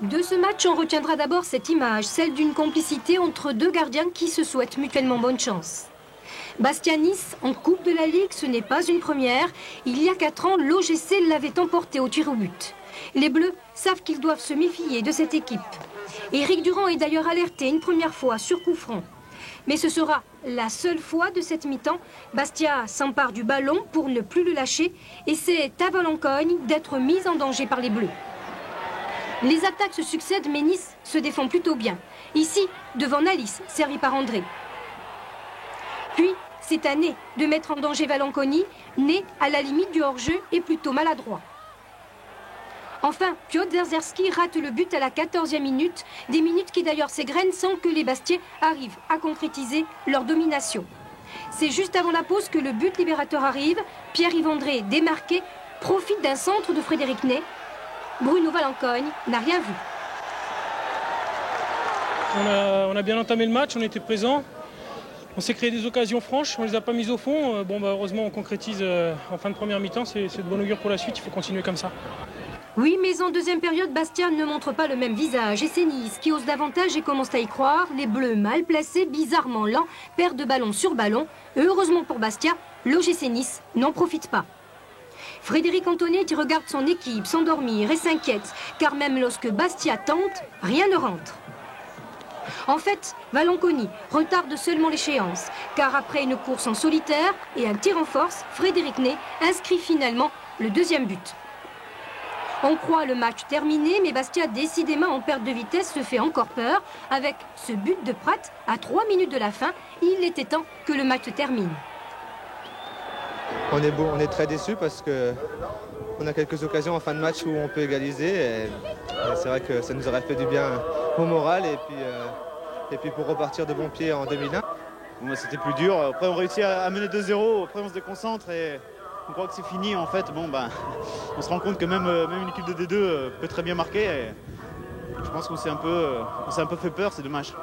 De ce match, on retiendra d'abord cette image, celle d'une complicité entre deux gardiens qui se souhaitent mutuellement bonne chance. Bastia-Nice en Coupe de la Ligue, ce n'est pas une première. Il y a 4 ans, l'OGC l'avait emporté au tir au but. Les Bleus savent qu'ils doivent se méfier de cette équipe. Éric Durand est d'ailleurs alerté une première fois sur coup franc. Mais ce sera la seule fois de cette mi-temps. Bastia s'empare du ballon pour ne plus le lâcher et c'est à Valencogne d'être mise en danger par les Bleus. Les attaques se succèdent, mais Nice se défend plutôt bien. Ici, devant Nalis, servi par André. Puis, c'est à Né de mettre en danger Valencogne. Né, à la limite du hors-jeu, est plutôt maladroit. Enfin, Piotr Zerski rate le but à la 14e minute. Des minutes qui d'ailleurs s'égrènent sans que les Bastiais arrivent à concrétiser leur domination. C'est juste avant la pause que le but libérateur arrive. Pierre-Yves André, démarqué, profite d'un centre de Frédéric Ney. Bruno Valencogne n'a rien vu. On a bien entamé le match, on était présents. On s'est créé des occasions franches, on ne les a pas mises au fond. Heureusement, on concrétise en fin de première mi-temps. C'est de bon augure pour la suite, il faut continuer comme ça. Oui, mais en deuxième période, Bastia ne montre pas le même visage. Et c'est Nice qui ose davantage et commence à y croire. Les Bleus mal placés, bizarrement lents, perdent de ballon sur ballon. Heureusement pour Bastia, l'OGC Nice n'en profite pas. Frédéric Antonetti regarde son équipe s'endormir et s'inquiète, car même lorsque Bastia tente, rien ne rentre. En fait, Valencogne retarde seulement l'échéance, car après une course en solitaire et un tir en force, Frédéric Ney inscrit finalement le deuxième but. On croit le match terminé, mais Bastia, décidément en perte de vitesse, se fait encore peur. Avec ce but de Prat, à 3 minutes de la fin, il était temps que le match se termine. On est très déçus parce qu'on a quelques occasions en fin de match où on peut égaliser. Et c'est vrai que ça nous aurait fait du bien au moral et puis pour repartir de bon pied en 2001. C'était plus dur. Après, on réussit à mener 2-0. Après, on se déconcentre et on croit que c'est fini. En fait, on se rend compte que même une équipe de D2 peut très bien marquer. Et je pense qu'on s'est un peu fait peur, c'est dommage.